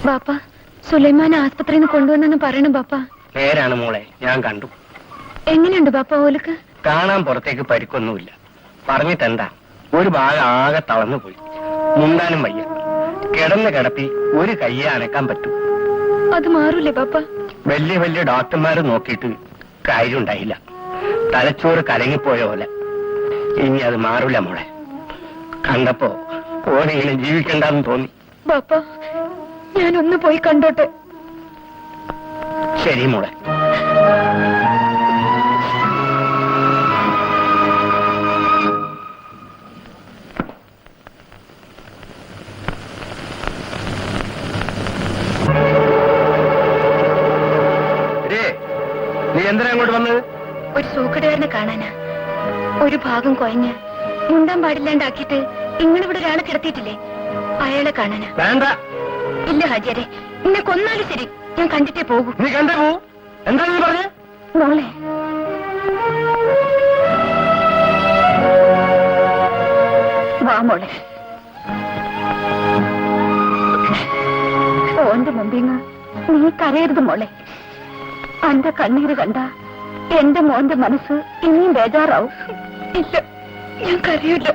ബാപ്പ സുലൈമാൻ ആസ്പത്രിയിൽ നിന്ന് കൊണ്ടുവന്നെന്ന് പറയണം ബാപ്പ. നേരാണ് മോളെ, ഞാൻ കണ്ടു. എങ്ങനെയുണ്ട് ബാപ്പ ഓലക്ക്? കാണാൻ പുറത്തേക്ക് പരിക്കൊന്നുമില്ല. പറഞ്ഞിട്ടെന്താ, ഒരു ഭാഗം ആകെ തളർന്നു പോയി. മുണ്ടാനും വയ്യ. കിടന്ന് കിടത്തി ഒരു കയ്യെ അനക്കാൻ പറ്റൂ. അത് മാറൂലേ ബാപ്പ? വലിയ വലിയ ഡോക്ടർമാര് നോക്കിയിട്ട് കാര്യമുണ്ടായില്ല. തലച്ചോറ് കലങ്ങിപ്പോയ പോലെ. ഇനി അത് മാറൂല മോളെ. കണ്ടപ്പോ ഓനെങ്കിലും ജീവിക്കണ്ടെന്ന് തോന്നി. ബാപ്പ ഞാനൊന്ന് പോയി കണ്ടോട്ടെ. ശരി മോളെ. നീ എന്തിനാ അങ്ങോട്ട് വന്നത്? ഒരു സൂക്കടുകാരനെ കാണാനാ. ഒരു ഭാഗം കൊയഞ്ഞ് മുണ്ടാൻ പാടില്ലാണ്ടാക്കിയിട്ട് നിങ്ങളിവിടെ ഒരാളെ കിടത്തിയിട്ടില്ലേ, അയാളെ കാണാനാ. വേണ്ട. ഇല്ല ഹാജിയാരെ, എന്നെ കൊന്നാലും ശരി, ഞാൻ കണ്ടിട്ടേ പോകൂ. നീ കണ്ടേ പോകൂ. എന്താ നീ പറഞ്ഞേ? മോളെ വാ മോളെ. ഓന്റെ മുമ്പിന്ന് നീ കരയരുത് മോളെ. അന്റെ കണ്ണീര് കണ്ട എന്റെ മോന്റെ മനസ്സ് ഇനിയും ബേജാറാവും. ഇല്ല, ഞാൻ കരയില്ല.